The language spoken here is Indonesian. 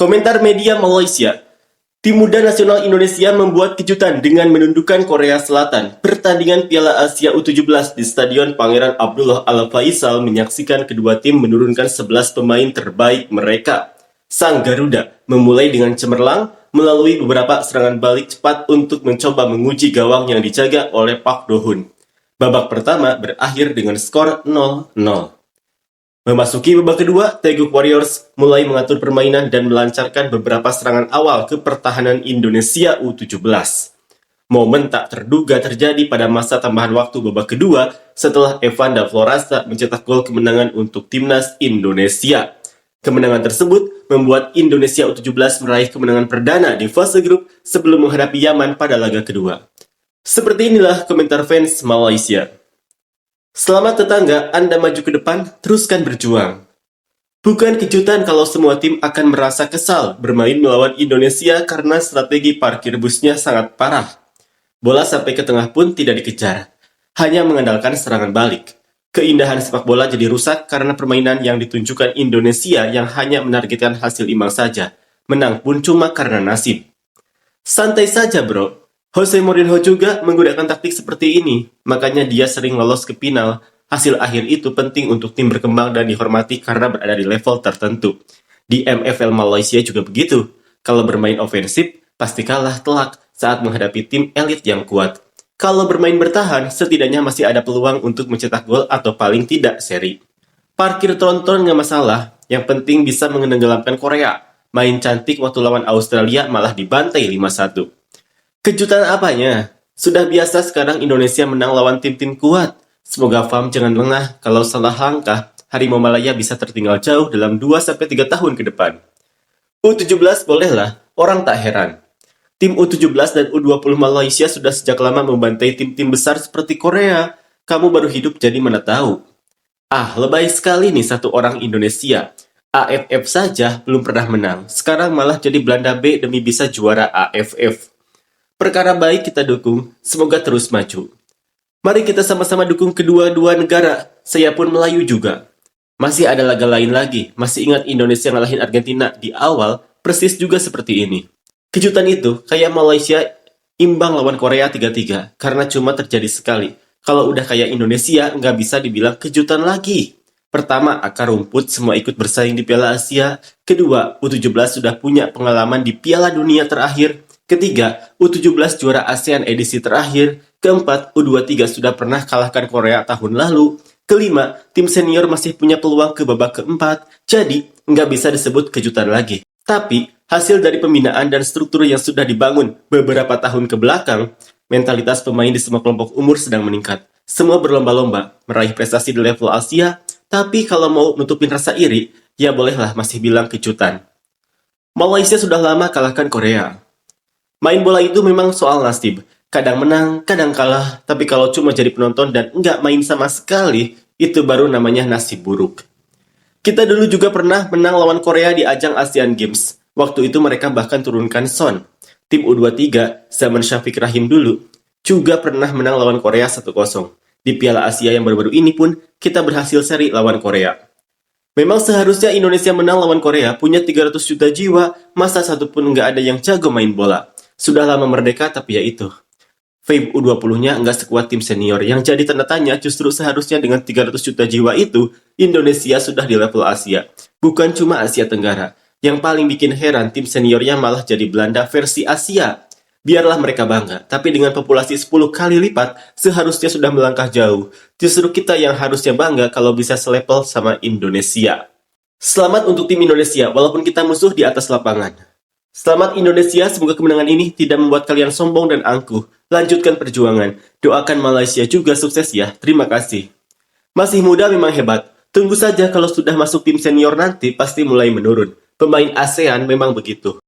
Komentar media Malaysia. Tim muda nasional Indonesia membuat kejutan dengan menundukkan Korea Selatan. Pertandingan Piala Asia U17 di Stadion Pangeran Abdullah Al Faisal menyaksikan kedua tim menurunkan 11 pemain terbaik mereka. Sang Garuda memulai dengan cemerlang melalui beberapa serangan balik cepat untuk mencoba menguji gawang yang dijaga oleh Park Do-hoon. Babak pertama berakhir dengan skor 0-0. Memasuki babak kedua, Taeguk Warriors mulai mengatur permainan dan melancarkan beberapa serangan awal ke pertahanan Indonesia U17. Momen tak terduga terjadi pada masa tambahan waktu babak kedua setelah Evanda Florasa mencetak gol kemenangan untuk timnas Indonesia. Kemenangan tersebut membuat Indonesia U17 meraih kemenangan perdana di fase grup sebelum menghadapi Yaman pada laga kedua. Seperti inilah komentar fans Malaysia. Selamat tetangga, Anda maju ke depan, teruskan berjuang. Bukan kejutan kalau semua tim akan merasa kesal bermain melawan Indonesia karena strategi parkir busnya sangat parah. Bola sampai ke tengah pun tidak dikejar, hanya mengandalkan serangan balik. Keindahan sepak bola jadi rusak karena permainan yang ditunjukkan Indonesia yang hanya menargetkan hasil imbang saja. Menang pun cuma karena nasib. Santai saja bro. Jose Mourinho juga menggunakan taktik seperti ini, makanya dia sering lolos ke final. Hasil akhir itu penting untuk tim berkembang dan dihormati karena berada di level tertentu. Di MFL Malaysia juga begitu. Kalau bermain ofensif, pasti kalah telak saat menghadapi tim elit yang kuat. Kalau bermain bertahan, setidaknya masih ada peluang untuk mencetak gol atau paling tidak seri. Parkir tronton nggak masalah, yang penting bisa menenggelamkan Korea. Main cantik waktu lawan Australia malah dibantai 5-1. Kejutan apanya? Sudah biasa sekarang Indonesia menang lawan tim-tim kuat. Semoga FAM jangan lengah kalau salah langkah, Harimau Malaya bisa tertinggal jauh dalam 2-3 tahun ke depan. U17 bolehlah, orang tak heran. Tim U17 dan U20 Malaysia sudah sejak lama membantai tim-tim besar seperti Korea. Kamu baru hidup jadi mana tahu. Lebay sekali nih satu orang Indonesia. AFF saja belum pernah menang. Sekarang malah jadi Belanda B demi bisa juara AFF. Perkara baik kita dukung, semoga terus maju. Mari kita sama-sama dukung kedua-dua negara, saya pun Melayu juga. Masih ada laga lain lagi, masih ingat Indonesia ngalahin Argentina di awal, persis juga seperti ini. Kejutan itu, kayak Malaysia imbang lawan Korea 3-3, karena cuma terjadi sekali. Kalau udah kayak Indonesia, nggak bisa dibilang kejutan lagi. Pertama, akar rumput semua ikut bersaing di Piala Asia. Kedua, U17 sudah punya pengalaman di Piala Dunia terakhir. Ketiga, U17 juara ASEAN edisi terakhir. Keempat, U23 sudah pernah kalahkan Korea tahun lalu. Kelima, tim senior masih punya peluang ke babak keempat. Jadi, nggak bisa disebut kejutan lagi. Tapi, hasil dari pembinaan dan struktur yang sudah dibangun beberapa tahun ke belakang, mentalitas pemain di semua kelompok umur sedang meningkat. Semua berlomba-lomba meraih prestasi di level Asia, tapi kalau mau nutupin rasa iri, ya bolehlah masih bilang kejutan. Malaysia sudah lama kalahkan Korea. Main bola itu memang soal nasib. Kadang menang, kadang kalah, tapi kalau cuma jadi penonton dan nggak main sama sekali, itu baru namanya nasib buruk. Kita dulu juga pernah menang lawan Korea di ajang Asian Games. Waktu itu mereka bahkan turunkan Son. Tim U23, zaman Syafiq Rahim dulu, juga pernah menang lawan Korea 1-0. Di Piala Asia yang baru-baru ini pun, kita berhasil seri lawan Korea. Memang seharusnya Indonesia menang lawan Korea, punya 300 juta jiwa, masa satupun nggak ada yang jago main bola. Sudah lama merdeka, tapi ya itu. FIBA U20-nya nggak sekuat tim senior, yang jadi tanda tanya justru seharusnya dengan 300 juta jiwa itu, Indonesia sudah di level Asia. Bukan cuma Asia Tenggara. Yang paling bikin heran, tim seniornya malah jadi Belanda versi Asia. Biarlah mereka bangga, tapi dengan populasi 10 kali lipat, seharusnya sudah melangkah jauh. Justru kita yang harusnya bangga kalau bisa selevel sama Indonesia. Selamat untuk tim Indonesia, walaupun kita musuh di atas lapangan. Selamat Indonesia, semoga kemenangan ini tidak membuat kalian sombong dan angkuh. Lanjutkan perjuangan. Doakan Malaysia juga sukses ya. Terima kasih. Masih muda memang hebat. Tunggu saja kalau sudah masuk tim senior nanti pasti mulai menurun. Pemain ASEAN memang begitu.